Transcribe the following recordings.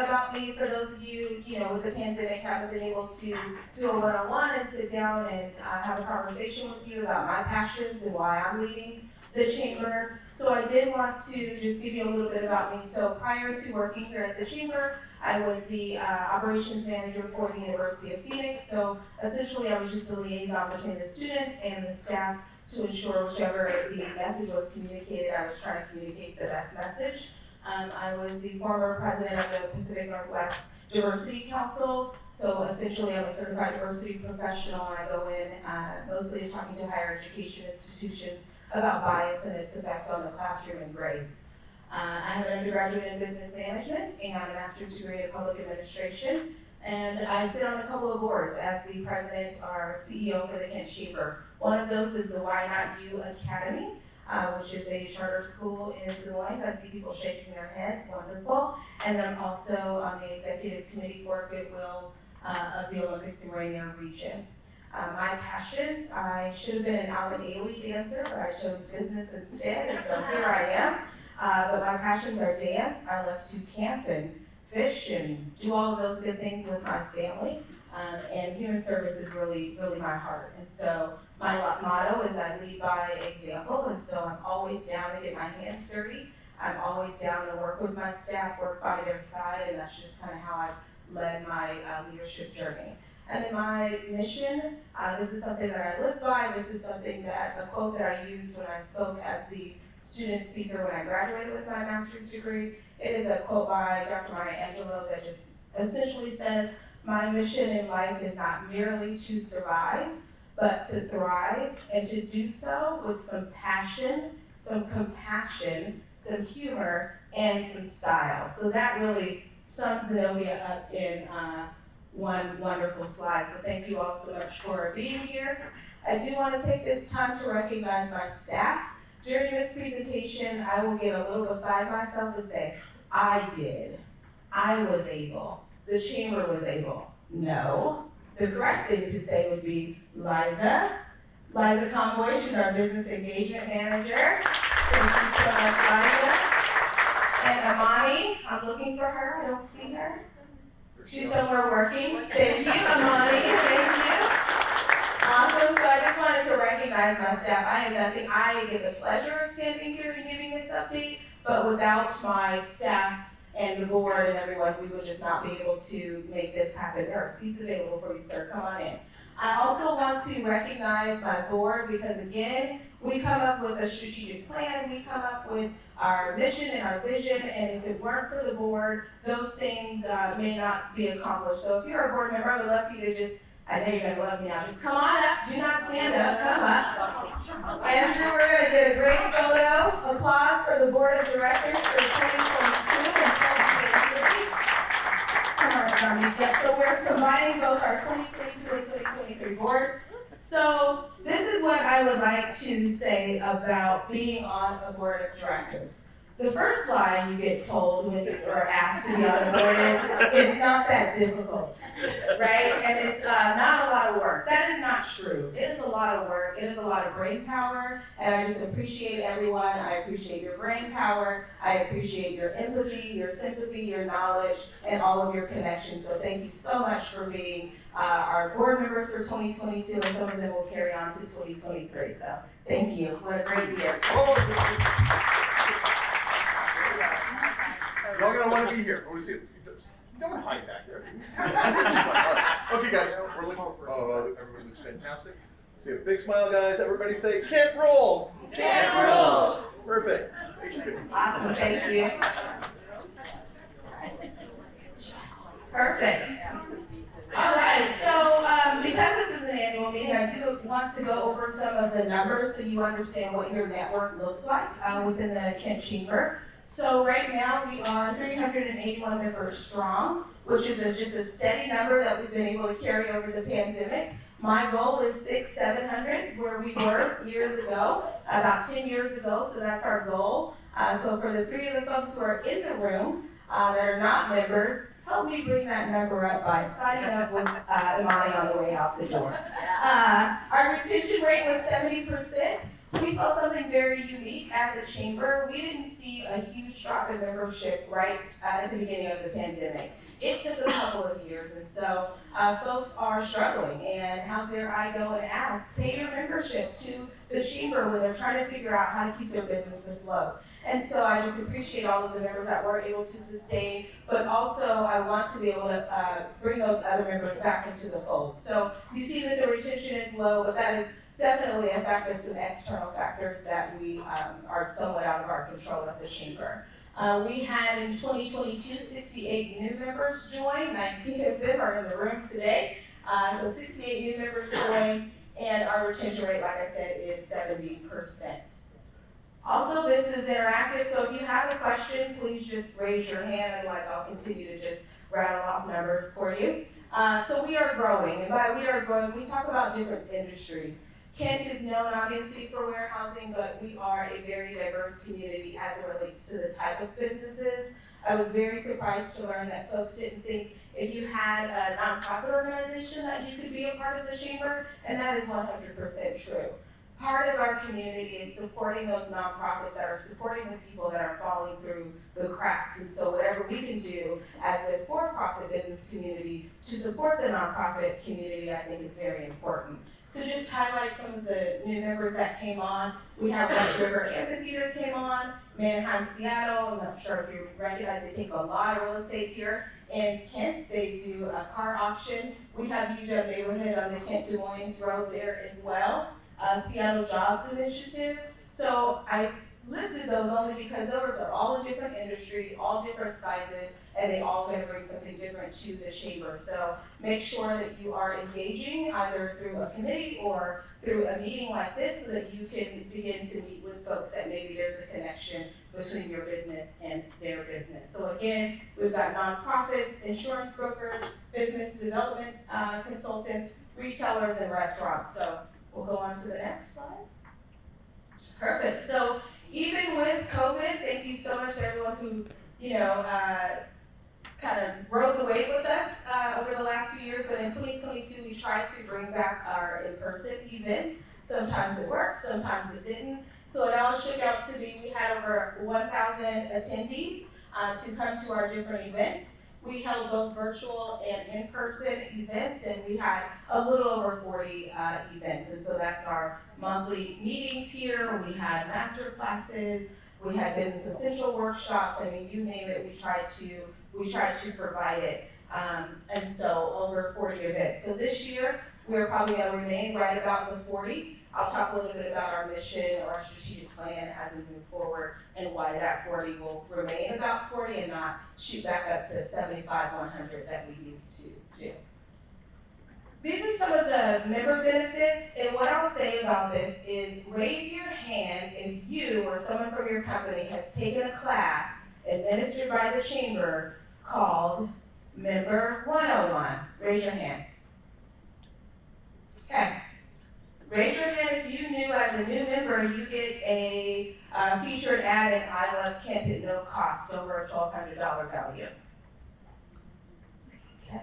about me, for those of you, with the pandemic, haven't been able to do a one-on-one and sit down and have a conversation with you about my passions and why I'm leading the chamber. So I did want to just give you a little bit about me. So prior to working here at the chamber, I was the operations manager for the University of Phoenix. So essentially I was just the liaison between the students and the staff to ensure whichever the message was communicated, I was trying to communicate the best message. I was the former president of the Pacific Northwest Diversity Council. So essentially I'm a certified diversity professional, and I go in mostly talking to higher education institutions about bias and its effect on the classroom and grades. I have an undergraduate in business management and a master's degree in public administration, and I sit on a couple of boards as the president or CEO for the Kent Chamber. One of those is the Why Not You Academy, which is a charter school in Des Moines. I see people shaking their heads, wonderful. And then I'm also on the executive committee for Goodwill of the Olympics and Rainier region. My passions, I should have been an Alvin Ailey dancer, but I chose business instead, and so here I am. But my passions are dance. I love to camp and fish and do all of those good things with my family. And human service is really, really my heart. And so my motto is I lead by example, and so I'm always down to get my hands dirty. I'm always down to work with my staff, work by their side, and that's just kind of how I've led my leadership journey. And then my mission, this is something that I live by. This is something a quote that I used when I spoke as the student speaker when I graduated with my master's degree. It is a quote by Dr. Maya Angelou that just essentially says, "My mission in life is not merely to survive, but to thrive, and to do so with some passion, some compassion, some humor, and some style." So that really sums Zenobia up in one wonderful slide. So thank you all so much for being here. I do want to take this time to recognize my staff. During this presentation, I will get a little beside myself and say, I did, I was able, the chamber was able. No, the correct thing to say would be Liza Convoy. She's our business engagement manager. Thank you so much, Liza. And Amani, I'm looking for her, I don't see her. She's somewhere working. Thank you, Amani, thank you. Awesome, so I just wanted to recognize my staff. I am nothing, I get the pleasure of standing here and giving this update, but without my staff and the board and everyone, we would just not be able to make this happen. There are seats available for you, sir, come on in. I also want to recognize my board because again, we come up with a strategic plan, we come up with our mission and our vision, and if it weren't for the board, those things may not be accomplished. So if you're a board member, I would love for you to just, I know you're gonna love me now, just come on up, do not stand up, come up. Andrew, we're gonna get a great photo. Applause for the board of directors for 2022 and 2023. Come on, Tommy. Yep, so we're combining both our 2022 and 2023 board. So this is what I would like to say about being on a board of directors. The first line you get told when you're asked to be on a board is, it's not that difficult, right? And it's not a lot of work. That is not true. It is a lot of work. It is a lot of brain power, and I just appreciate everyone. I appreciate your brain power. I appreciate your empathy, your sympathy, your knowledge, and all of your connections. So thank you so much for being our board members for 2022, and some of them will carry on to 2023. So thank you. What a great year. Y'all gonna want to be here. I want to see it. Don't hide back there. Okay, guys, we're looking. Everybody looks fantastic. See a big smile, guys. Everybody say, Kent rolls. Kent rolls. Perfect. Thank you. Awesome. Thank you. Perfect. All right. So because this is an annual meeting, I do want to go over some of the numbers so you understand what your network looks like within the Kent Chamber. So right now we are 381 members strong, which is just a steady number that we've been able to carry over the pandemic. My goal is 600-700, where we were years ago, about 10 years ago, so that's our goal. So for the three of the folks who are in the room that are not members, help me bring that number up by signing up with Imani on the way out the door. Our retention rate was 70%. We saw something very unique as a chamber. We didn't see a huge drop in membership right at the beginning of the pandemic. It took a couple of years, and so folks are struggling. And how dare I go and ask, pay your membership to the chamber when they're trying to figure out how to keep their business afloat. And so I just appreciate all of the members that were able to sustain, but also I want to be able to bring those other members back into the fold. So you see that the retention is low, but that is definitely a factor of some external factors that we are somewhat out of our control at the chamber. We had in 2022, 68 new members join, 19 of them are in the room today. So 68 new members joined, and our retention rate, like I said, is 70%. Also, this is interactive, so if you have a question, please just raise your hand, otherwise I'll continue to just rattle off numbers for you. So we are growing, and by we are growing, we talk about different industries. Kent is known obviously for warehousing, but we are a very diverse community as it relates to the type of businesses. I was very surprised to learn that folks didn't think if you had a nonprofit organization that you could be a part of the chamber, and that is 100% true. Part of our community is supporting those nonprofits that are supporting the people that are falling through the cracks. And so whatever we can do as the for-profit business community to support the nonprofit community, I think is very important. So just highlight some of the new members that came on. We have West River Amphitheater came on, Manheim, Seattle. I'm not sure if you recognize, they take a lot of real estate here. In Kent, they do a car auction. We have UW Neighborhood on the Kent Des Moines Road there as well. Seattle Jobs Initiative. So I listed those only because those are all in different industry, all different sizes, and they all going to bring something different to the chamber. So make sure that you are engaging either through a committee or through a meeting like this so that you can begin to meet with folks that maybe there's a connection between your business and their business. So again, we've got nonprofits, insurance brokers, business development consultants, retailers, and restaurants. So we'll go on to the next slide. Perfect. So even with COVID, thank you so much to everyone who, kind of rode the wave with us over the last few years. But in 2022, we tried to bring back our in-person events. Sometimes it worked, sometimes it didn't. So it all shook out to be, we had over 1,000 attendees to come to our different events. We held both virtual and in-person events, and we had a little over 40 events. And so that's our monthly meetings here. We had master classes, we had business essential workshops. I mean, you name it, we tried to provide it. And so over 40 events. So this year, we're probably going to remain right about the 40. I'll talk a little bit about our mission or our strategic plan as we move forward and why that 40 will remain about 40 and not shoot back up to 75, 100 that we used to do. These are some of the member benefits, and what I'll say about this is raise your hand if you or someone from your company has taken a class administered by the chamber called Member 101. Raise your hand. Okay. Raise your hand if you knew as a new member you get a featured ad in I Love Kent at no cost, over a $1,200 value. Okay.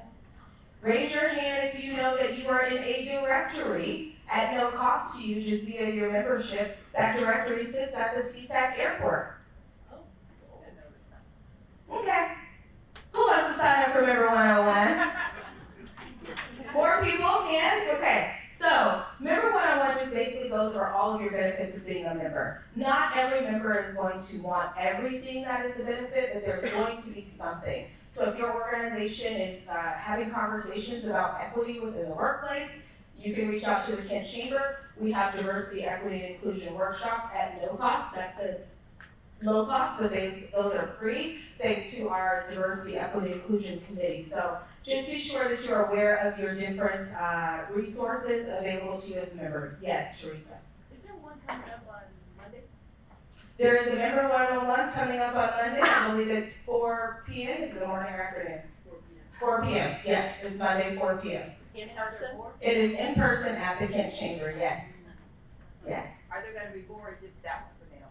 Raise your hand if you know that you are in a directory at no cost to you just via your membership. That directory sits at the SeaTac Airport. Okay. Who wants to sign up for Member 101? More people? Hands? Okay. So, Member 101 just basically goes over all of your benefits of being a member. Not every member is going to want everything that is a benefit, but there's going to be something. So if your organization is having conversations about equity within the workplace, you can reach out to the Kent Chamber. We have diversity, equity, and inclusion workshops at no cost. That says low cost, but those are free thanks to our diversity, equity, and inclusion committee. So just be sure that you're aware of your different resources available to you as a member. Yes, Teresa. Is there one coming up on Monday? There is a Member 101 coming up on Monday. I believe it's 4 p.m. Is it the morning or afternoon? 4 p.m. Yes, it's Monday, 4 p.m. In person? It is in person at the Kent Chamber, yes. Yes. Are there gonna be more or just that one for now?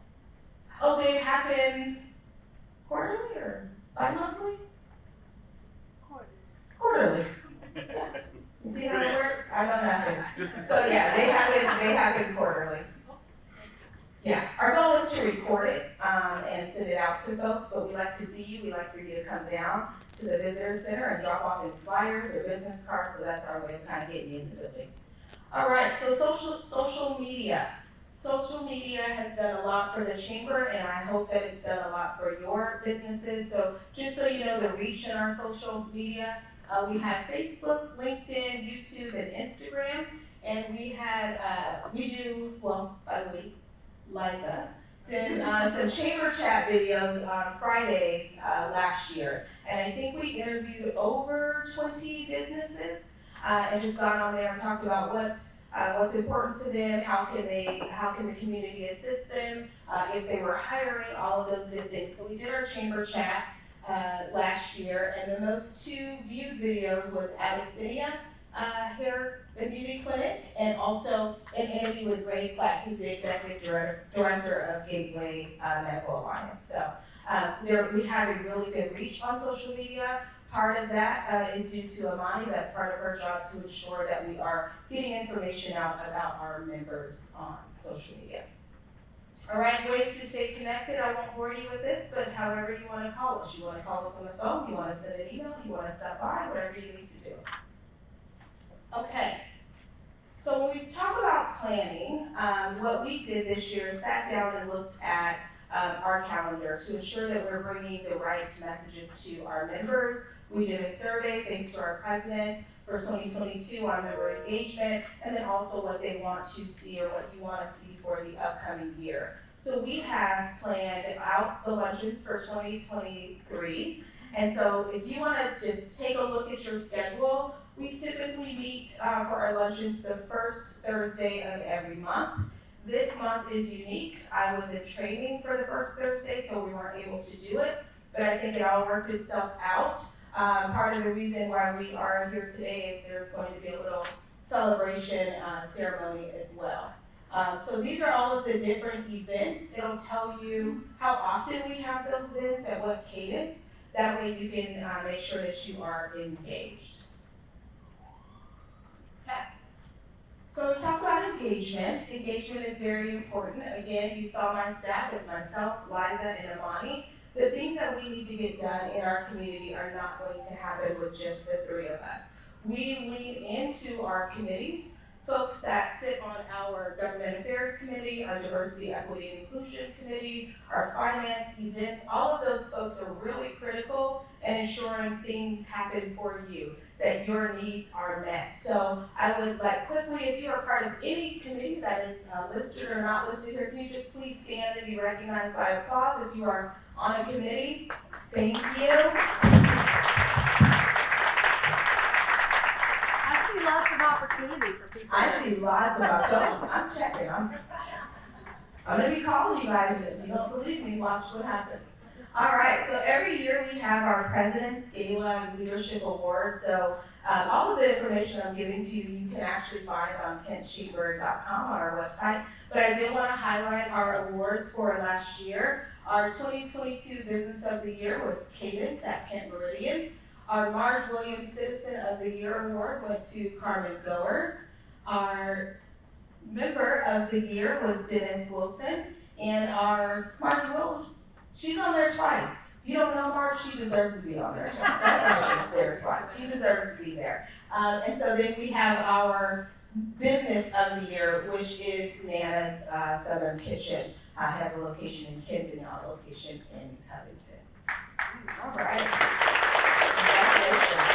Oh, they happen quarterly or bi-monthly? Quarterly. Yeah. You see how it works? I know nothing. Just a So yeah, they happen quarterly. Yeah, our goal is to record it and send it out to folks, but we like to see you. We like for you to come down to the visitor center and drop off any flyers or business cards, so that's our way of kind of getting you in the building. All right, so social media. Social media has done a lot for the chamber, and I hope that it's done a lot for your businesses. So just so you know the reach in our social media, we have Facebook, LinkedIn, YouTube, and Instagram. And we had, by the way, Liza did some chamber chat videos on Fridays last year. And I think we interviewed over 20 businesses and just got on there and talked about what's important to them, how can the community assist them, if they were hiring, all of those good things. So we did our chamber chat last year, and the most viewed videos was Abyssinia Hair and Beauty Clinic, and also an interview with Greg Platt, who's the executive director of Gateway Medical Alliance. So we have a really good reach on social media. Part of that is due to Amani. That's part of her job to ensure that we are getting information out about our members on social media. All right, ways to stay connected. I won't bore you with this, but however you want to call us. You want to call us on the phone, you want to send an email, you want to stop by, whatever you need to do. Okay, so when we talk about planning, what we did this year is sat down and looked at our calendar to ensure that we're bringing the right messages to our members. We did a survey thanks to our president for 2022 on member engagement, and then also what they want to see or what you want to see for the upcoming year. So we have planned out the luncheons for 2023. And so if you want to just take a look at your schedule, we typically meet for our luncheons the first Thursday of every month. This month is unique. I was in training for the first Thursday, so we weren't able to do it, but I think it all worked itself out. Part of the reason why we are here today is there's going to be a little celebration ceremony as well. So these are all of the different events. It'll tell you how often we have those events, at what cadence. That way you can make sure that you are engaged. Okay. So we talk about engagement. Engagement is very important. Again, you saw my staff as myself, Liza, and Amani. The things that we need to get done in our community are not going to happen with just the three of us. We lean into our committees, folks that sit on our Government Affairs Committee, our Diversity, Equity, and Inclusion Committee, our Finance, Events. All of those folks are really critical in ensuring things happen for you, that your needs are met. So I would like quickly, if you are part of any committee that is listed or not listed here, can you just please stand and be recognized by applause if you are on a committee? Thank you. I see lots of opportunity for people. I see lots of opportunity. I'm checking. I'm gonna be calling you guys. If you don't believe me, watch what happens. All right, so every year we have our President's Gala and Leadership Awards. So all of the information I'm giving to you, you can actually find on kentchamber.com on our website. But I did want to highlight our awards for last year. Our 2022 Business of the Year was Cadence at Kent Meridian. Our Marge Williams Citizen of the Year Award went to Carmen Goers. Our Member of the Year was Dennis Wilson. And our Marge Williams, she's on there twice. If you don't know Marge, she deserves to be on there twice. That's why she's there twice. She deserves to be there. And so then we have our Business of the Year, which is Nana's Southern Kitchen. Has a location in Kenton and a location in Covington. All right. Congratulations.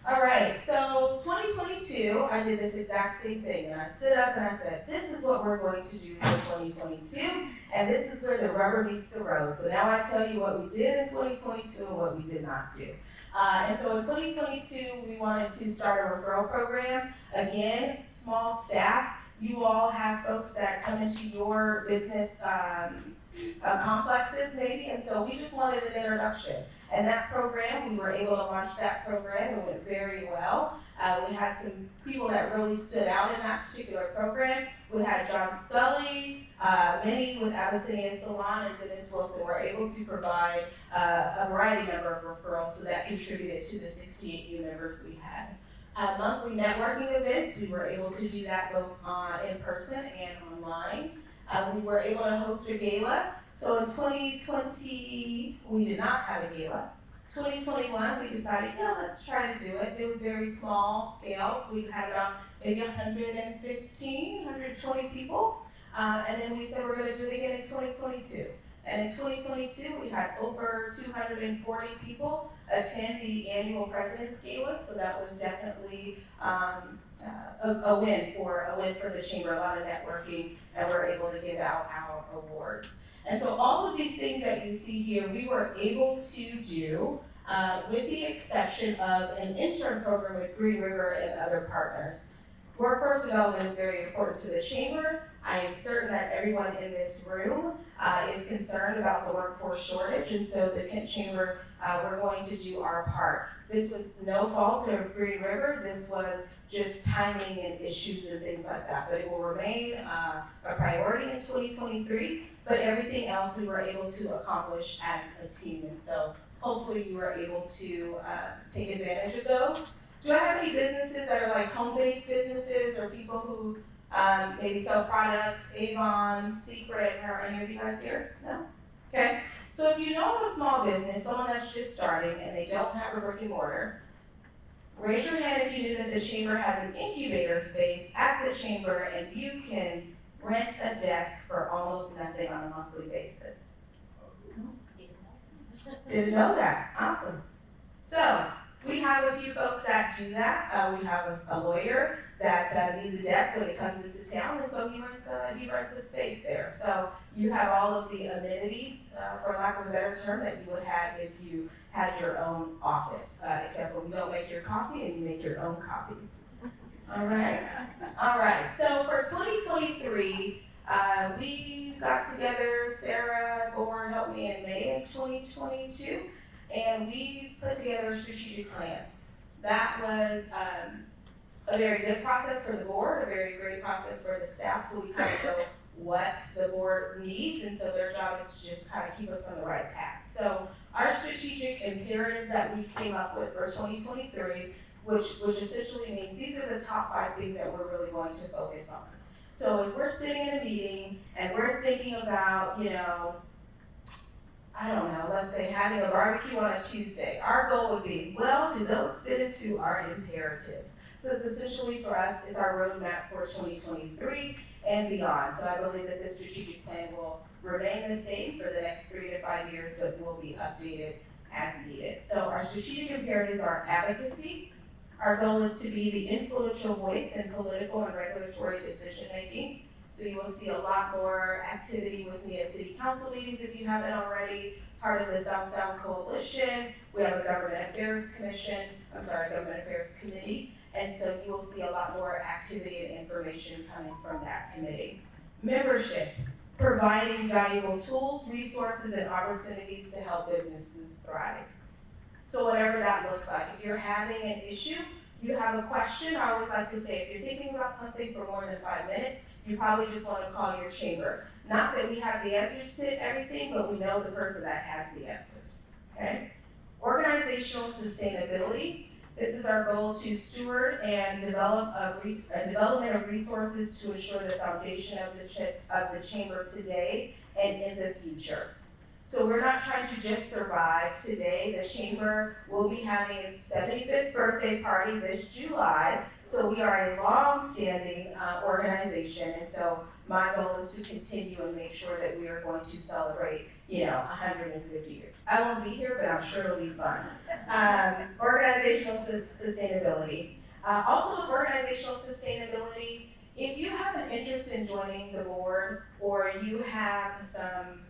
All right, so 2022, I did this exact same thing, and I stood up and I said, this is what we're going to do for 2022, and this is where the rubber meets the road. So now I tell you what we did in 2022 and what we did not do. And so in 2022, we wanted to start a referral program. Again, small staff. You all have folks that come into your business complexes maybe, and so we just wanted an introduction. And that program, we were able to launch that program. It went very well. We had some people that really stood out in that particular program. We had John Scully, many with Abyssinia Salon, and Dennis Wilson were able to provide a variety number of referrals, so that contributed to the 68 new members we had. Monthly networking events, we were able to do that both in person and online. We were able to host a gala. So in 2020, we did not have a gala. 2021, we decided, yeah, let's try to do it. It was very small scale, so we had about maybe 115, 120 people. And then we said we're gonna do it again in 2022. And in 2022, we had over 240 people attend the annual President's Gala, so that was definitely a win for the chamber, a lot of networking, and we're able to give out our awards. And so all of these things that you see here, we were able to do with the exception of an intern program with Green River and other partners. Workforce development is very important to the chamber. I am certain that everyone in this room is concerned about the workforce shortage, and so the Kent Chamber, we're going to do our part. This was no fault of Green River. This was just timing and issues and things like that, but it will remain a priority in 2023, but everything else we were able to accomplish as a team, and so hopefully you were able to take advantage of those. Do I have any businesses that are like home-based businesses or people who maybe sell products, Avon, Secret, are any of you guys here? No? Okay. So if you know of a small business, someone that's just starting and they don't have a brick and mortar, raise your hand if you knew that the chamber has an incubator space at the chamber and you can rent a desk for almost nothing on a monthly basis. Didn't know that. Awesome. So we have a few folks that do that. We have a lawyer that needs a desk when it comes into town, and so he rents a space there. So you have all of the amenities, for lack of a better term, that you would have if you had your own office, except for we don't make your coffee and you make your own copies. All right. All right. So for 2023, we got together. Sarah Bourne helped me in May of 2022. And we put together a strategic plan. That was a very good process for the board, a very great process for the staff, so we kind of know what the board needs, and so their job is to just kind of keep us on the right path. So our strategic imperatives that we came up with for 2023, which essentially means these are the top 5 things that we're really going to focus on. So if we're sitting in a meeting and we're thinking about, I don't know, let's say having a barbecue on a Tuesday, our goal would be, well, do those fit into our imperatives? So it's essentially for us, it's our roadmap for 2023 and beyond. So I believe that this strategic plan will remain the same for the next 3 to 5 years, but will be updated as needed. So our strategic imperatives are advocacy. Our goal is to be the influential voice in political and regulatory decision making. So you will see a lot more activity with me at city council meetings if you haven't already. Part of the South Sound Coalition, we have a government affairs committee. And so you will see a lot more activity and information coming from that committee. Membership, providing valuable tools, resources, and opportunities to help businesses thrive. So whatever that looks like, if you're having an issue, you have a question, I always like to say, if you're thinking about something for more than 5 minutes, you probably just want to call your chamber. Not that we have the answers to everything, but we know the person that has the answers, okay? Organizational sustainability. This is our goal to steward and develop development of resources to ensure the foundation of the chamber today and in the future. So we're not trying to just survive today. The chamber will be having its 75th birthday party this July. So we are a long-standing organization, and so my goal is to continue and make sure that we are going to celebrate, 150 years. I won't be here, but I'm sure it'll be fun. Organizational sustainability. Also with organizational sustainability, if you have an interest in joining the board or you have some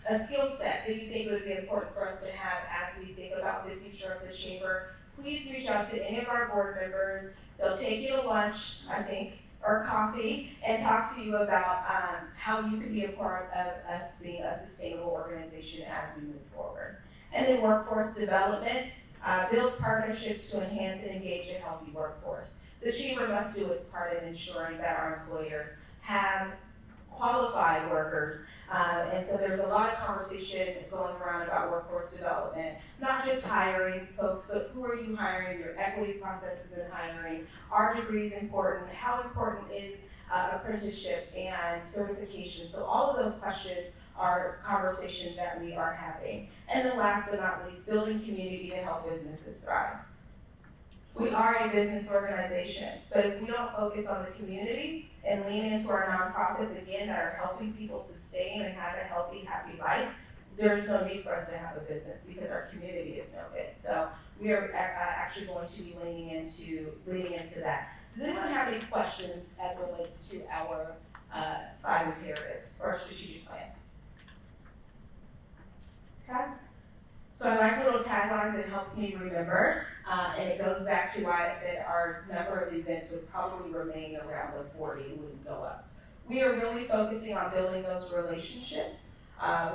a skill set that you think would be important for us to have as we think about the future of the chamber, please reach out to any of our board members. They'll take you to lunch, I think, or coffee, and talk to you about how you can be a part of us being a sustainable organization as we move forward. And then workforce development, build partnerships to enhance and engage a healthy workforce. The chamber must do its part in ensuring that our employers have qualified workers. And so there's a lot of conversation going around about workforce development, not just hiring folks, but who are you hiring, your equity processes in hiring, are degrees important, how important is apprenticeship and certification. So all of those questions are conversations that we are having. And then last but not least, building community to help businesses thrive. We are a business organization, but if we don't focus on the community and lean into our nonprofits, again, that are helping people sustain and have a healthy, happy life, there's no need for us to have a business because our community is no good. So we are actually going to be leaning into that. Does anyone have any questions as it relates to our 5 imperatives or our strategic plan? Okay. So I like little taglines, it helps me remember, and it goes back to why I said our number of events would probably remain around the 40, it wouldn't go up. We are really focusing on building those relationships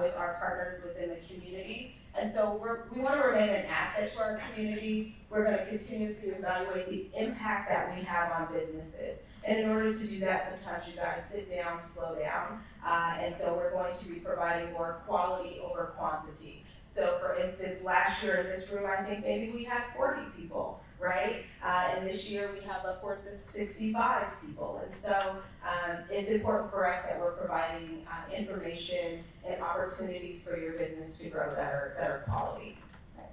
with our partners within the community. And so we want to remain an asset to our community. We're going to continuously evaluate the impact that we have on businesses. And in order to do that, sometimes you've got to sit down, slow down. And so we're going to be providing more quality over quantity. So for instance, last year in this room, I think maybe we had 40 people, right? And this year we have upwards of 65 people. And so it's important for us that we're providing information and opportunities for your business to grow that are quality. Okay.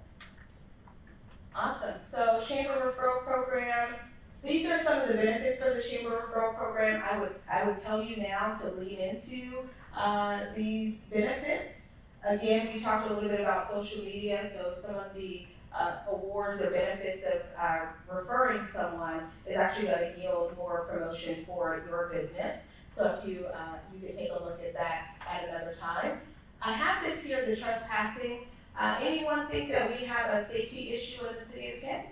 Awesome. So Chamber Referral Program. These are some of the benefits for the Chamber Referral Program. I would tell you now to lean into these benefits. Again, we talked a little bit about social media, so some of the awards or benefits of referring someone is actually going to yield more promotion for your business. So if you can take a look at that at another time. I have this here, the trespassing. Anyone think that we have a safety issue in the city of Kent?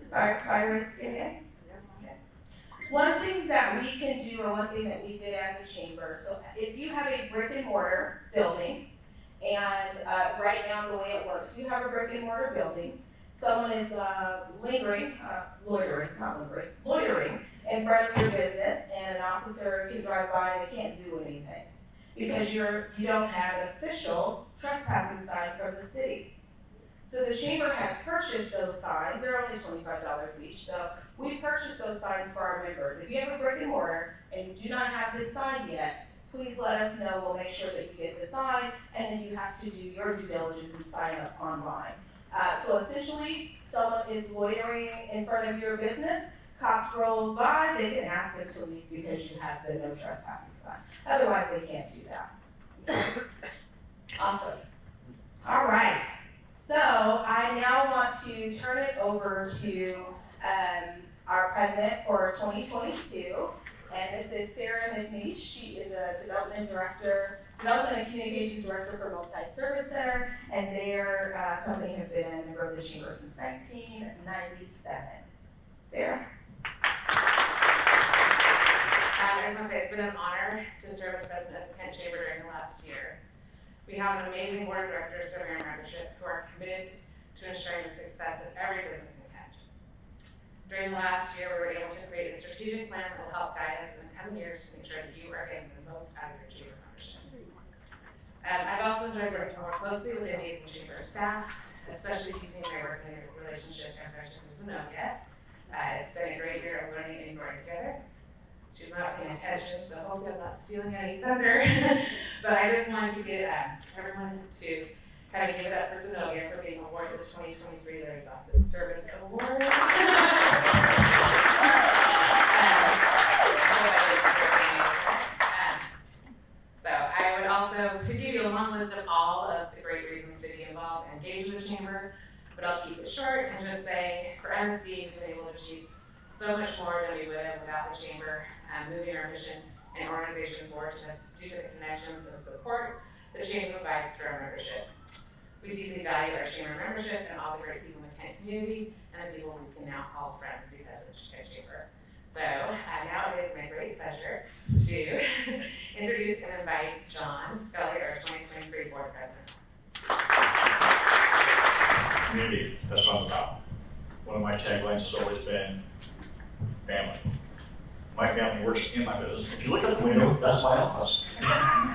Virus in it? One thing that we can do, or one thing that we did as a chamber, so if you have a brick and mortar building, and right now the way it works, you have a brick and mortar building, someone is loitering in front of your business, and an officer can drive by and they can't do anything because you don't have an official trespassing sign from the city. So the chamber has purchased those signs. They're only $25 each. So we've purchased those signs for our members. If you have a brick and mortar and you do not have this sign yet, please let us know. We'll make sure that you get the sign, and then you have to do your due diligence and sign up online. So essentially, someone is loitering in front of your business, cops rolls by, they can ask them to leave because you have the no trespassing sign. Otherwise, they can't do that. Awesome. All right. So I now want to turn it over to our president for 2022. And this is Sarah McNeish. She is a development and communications director for Multi-Service Center, and their company have been a member of the chamber since 1997. Sarah? I just want to say it's been an honor to serve as president of the Kent Chamber during the last year. We have an amazing board of directors serving our membership who are committed to ensuring the success of every business in Kent. During the last year, we were able to create a strategic plan that will help guide us in the coming years to make sure that you are getting the most out of your chamber membership. I've also enjoyed working more closely with the amazing chamber staff, especially keeping my working relationship and friendship with Zenobia. It's been a great year of learning and growing together. She's not paying attention, so hopefully I'm not stealing any thunder. But I just wanted to get everyone to kind of give it up for Zenobia for being awarded the 2023 Larry Gossett Service Award. So I would also could give you a long list of all of the great reasons to be involved and engage with the chamber, but I'll keep it short and just say for MSC, we've been able to achieve so much more than we would have without the chamber, moving our mission and organization forward due to the connections and support the chamber provides to our membership. We deeply value our chamber membership and all the great people in the Kent community and the people we can now call friends because of Kent Chamber. So now it is my great pleasure to introduce and invite John Scully, our 2023 board president. Community, that's what I'm about. One of my taglines has always been family. My family works in my business. If you look out the window, that's my office.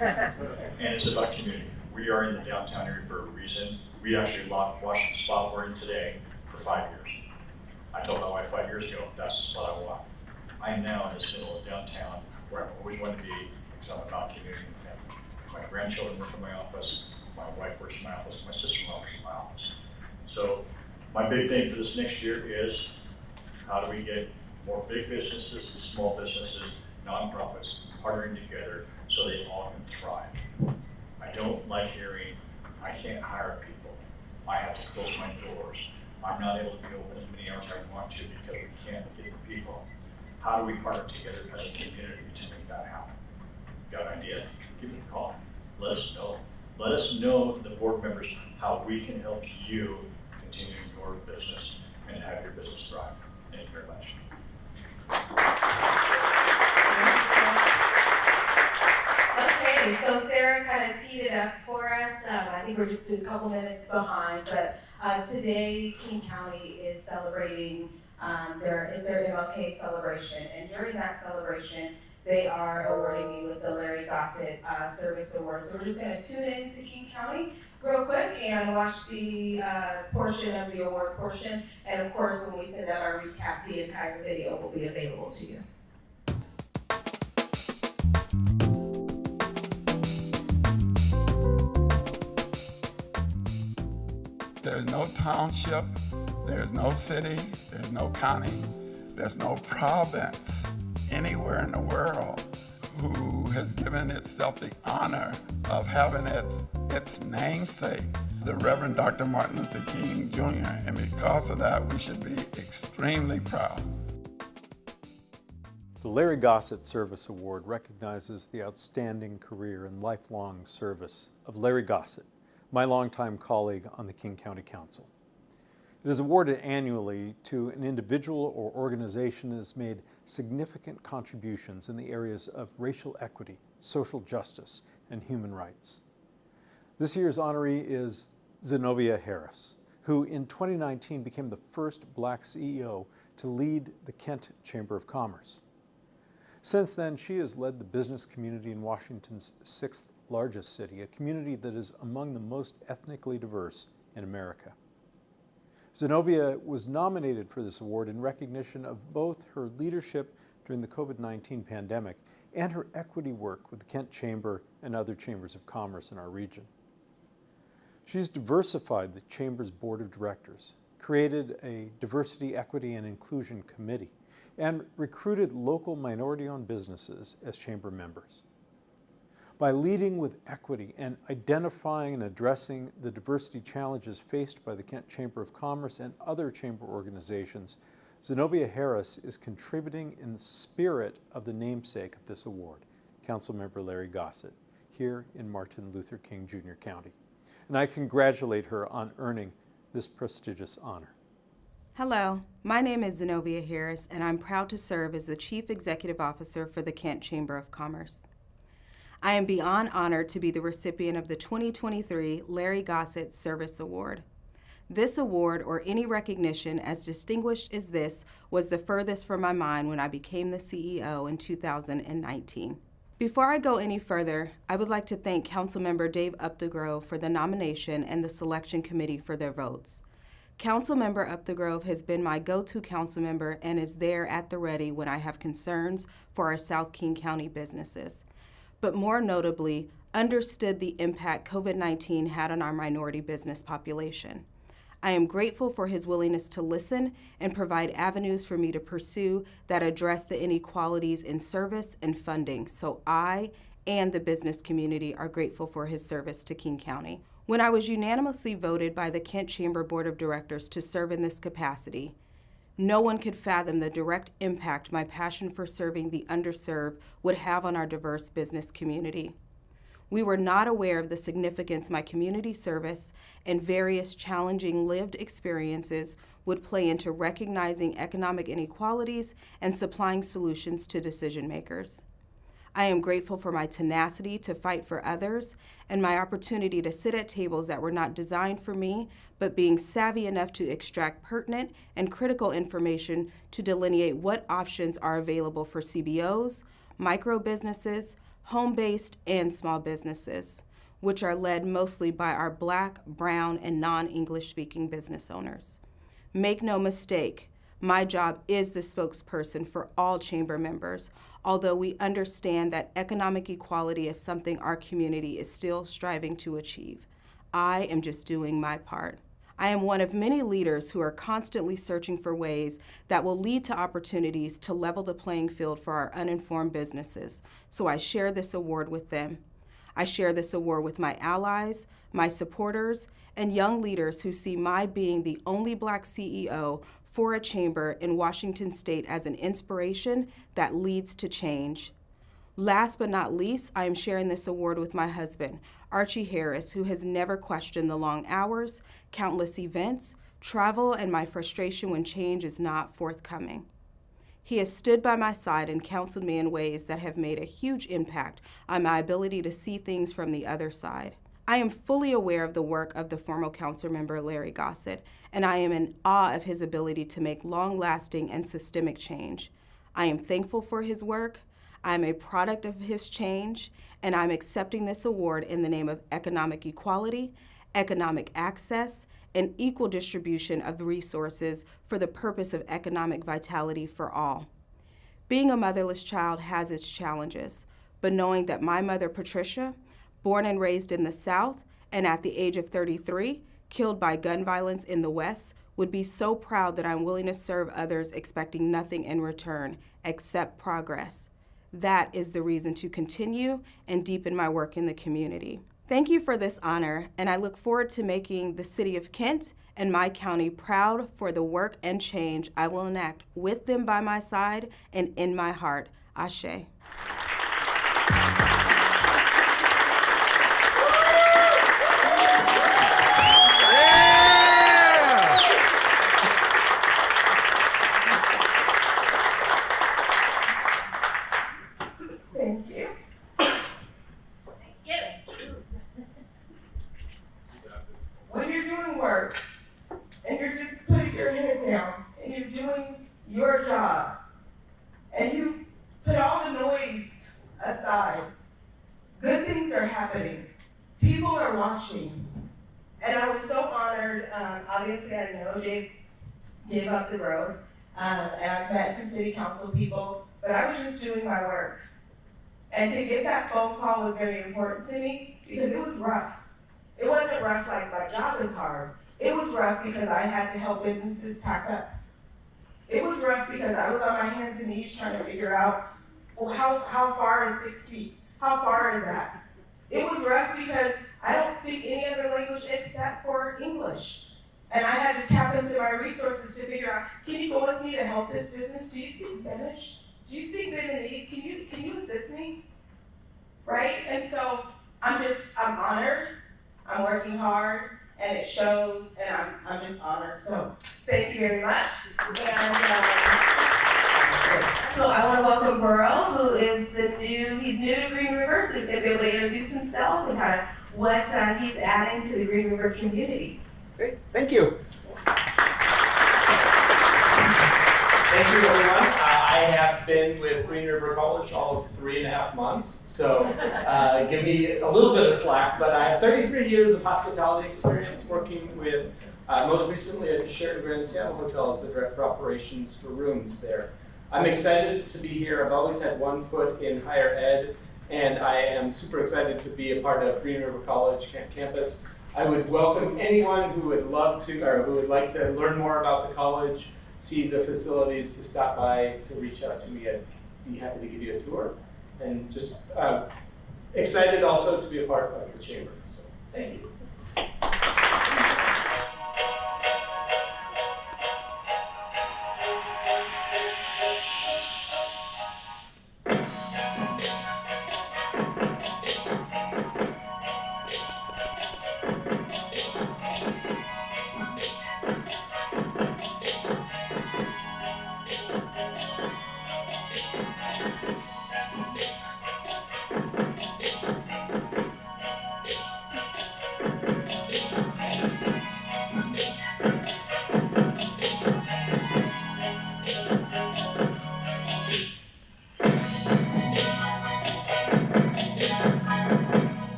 And it's about community. We are in the downtown area for a reason. We actually watched the spot we're in today for 5 years. I told my wife 5 years ago, that's the spot I want. I'm now in this middle of downtown where I've always wanted to be because I'm about community and family. My grandchildren work in my office, my wife works in my office, my sister-in-law works in my office. So my big thing for this next year is how do we get more big businesses, small businesses, nonprofits partnering together so they all can thrive. I don't like hearing, I can't hire people. I have to close my doors. I'm not able to be open as many hours as I want to because we can't get the people. How do we partner together as a community to make that happen? Got an idea? Give me a call. Let us know. Let us know, the board members, how we can help you continue your business and have your business thrive. Thank you very much. Okay, so Sarah kind of teed it up for us. I think we're just a couple minutes behind, but today King County is celebrating their MLK celebration, and during that celebration, they are awarding me with the Larry Gossett Service Award. So we're just going to tune in to King County real quick and watch the portion of the award portion. And of course, when we send out our recap, the entire video will be available to you. There's no township, there's no city, there's no county, there's no province anywhere in the world who has given itself the honor of having its namesake, the Reverend Dr. Martin Luther King Jr., and because of that, we should be extremely proud. The Larry Gossett Service Award recognizes the outstanding career and lifelong service of Larry Gossett, my longtime colleague on the King County Council. It is awarded annually to an individual or organization that has made significant contributions in the areas of racial equity, social justice, and human rights. This year's honoree is Zenobia Harris, who in 2019 became the first Black CEO to lead the Kent Chamber of Commerce. Since then, she has led the business community in Washington's 6th largest city, a community that is among the most ethnically diverse in America. Zenobia was nominated for this award in recognition of both her leadership during the COVID-19 pandemic and her equity work with the Kent Chamber and other chambers of commerce in our region. She's diversified the Chamber's board of directors, created a diversity, equity, and inclusion committee, and recruited local minority-owned businesses as chamber members. By leading with equity and identifying and addressing the diversity challenges faced by the Kent Chamber of Commerce and other chamber organizations, Zenobia Harris is contributing in the spirit of the namesake of this award, Councilmember Larry Gossett, here in Martin Luther King Jr. County. And I congratulate her on earning this prestigious honor. Hello, my name is Zenobia Harris, and I'm proud to serve as the Chief Executive Officer for the Kent Chamber of Commerce. I am beyond honored to be the recipient of the 2023 Larry Gossett Service Award. This award, or any recognition as distinguished as this, was the furthest from my mind when I became the CEO in 2019. Before I go any further, I would like to thank Councilmember Dave Updegrove for the nomination and the selection committee for their votes. Councilmember Updegrove has been my go-to council member and is there at the ready when I have concerns for our South King County businesses, but more notably, understood the impact COVID-19 had on our minority business population. I am grateful for his willingness to listen and provide avenues for me to pursue that address the inequalities in service and funding, so I and the business community are grateful for his service to King County. When I was unanimously voted by the Kent Chamber Board of Directors to serve in this capacity, no one could fathom the direct impact my passion for serving the underserved would have on our diverse business community. We were not aware of the significance my community service and various challenging lived experiences would play into recognizing economic inequalities and supplying solutions to decision makers. I am grateful for my tenacity to fight for others and my opportunity to sit at tables that were not designed for me, but being savvy enough to extract pertinent and critical information to delineate what options are available for CBOs, micro businesses, home-based, and small businesses, which are led mostly by our Black, brown, and non-English speaking business owners. Make no mistake, my job is the spokesperson for all chamber members, although we understand that economic equality is something our community is still striving to achieve. I am just doing my part. I am one of many leaders who are constantly searching for ways that will lead to opportunities to level the playing field for our uninformed businesses, so I share this award with them. I share this award with my allies, my supporters, and young leaders who see my being the only Black CEO for a chamber in Washington State as an inspiration that leads to change. Last but not least, I am sharing this award with my husband, Archie Harris, who has never questioned the long hours, countless events, travel, and my frustration when change is not forthcoming. He has stood by my side and counseled me in ways that have made a huge impact on my ability to see things from the other side. I am fully aware of the work of the former council member Larry Gossett, and I am in awe of his ability to make long-lasting and systemic change. I am thankful for his work. I am a product of his change, and I'm accepting this award in the name of economic equality, economic access, and equal distribution of resources for the purpose of economic vitality for all. Being a motherless child has its challenges, but knowing that my mother, Patricia, born and raised in the South, and at the age of 33, killed by gun violence in the West, would be so proud that I'm willing to serve others expecting nothing in return except progress. That is the reason to continue and deepen my work in the community. Thank you for this honor, and I look forward to making the City of Kent and my county proud for the work and change I will enact with them by my side and in my heart. Ashe. Thank you. When you're doing work and you're just putting your head down and you're doing your job and you put all the noise aside, good things are happening. People are watching. And I was so honored. Obviously, I know Dave up the road, and I've met some city council people, but I was just doing my work. And to get that phone call was very important to me because it was rough. It wasn't rough like my job is hard. It was rough because I had to help businesses pack up. It was rough because I was on my hands and knees trying to figure out, well, how far is 6 feet? How far is that? It was rough because I don't speak any other language except for English. And I had to tap into my resources to figure out, can you go with me to help this business? Do you speak Spanish? Do you speak Vietnamese? Can you assist me? Right? And so I'm honored. I'm working hard, and it shows, and I'm just honored. So thank you very much. And so I want to welcome Burrow, who is he's new to Green River, so he's going to be able to introduce himself and kind of what he's adding to the Green River community. Great, thank you. Thank you, everyone. I have been with Green River College all of 3.5 months, so give me a little bit of slack, but I have 33 years of hospitality experience working with, most recently at the Sheraton Grand Seattle Hotel as the Director of Operations for rooms there. I'm excited to be here. I've always had one foot in higher ed, and I am super excited to be a part of Green River College campus. I would welcome anyone who would love to, or who would like to learn more about the college, see the facilities, to stop by, to reach out to me. I'd be happy to give you a tour. And just excited also to be a part of the chamber. So thank you.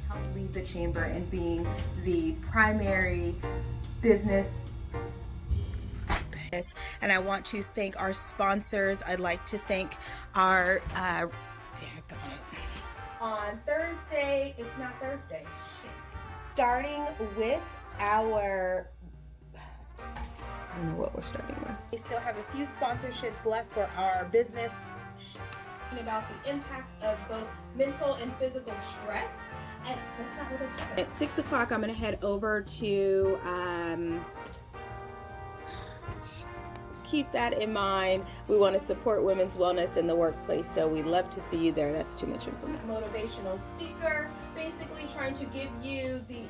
Help lead the chamber in being the primary business. And I want to thank our sponsors. I'd like to thank our on Thursday, it's not Thursday, starting with our, I don't know what we're starting with. We still have a few sponsorships left for our business. About the impacts of both mental and physical stress. And that's not what they're talking about. At 6 o'clock, I'm going to head over to, keep that in mind. We want to support women's wellness in the workplace, so we'd love to see you there. That's too much information. Motivational speaker, basically trying to give you the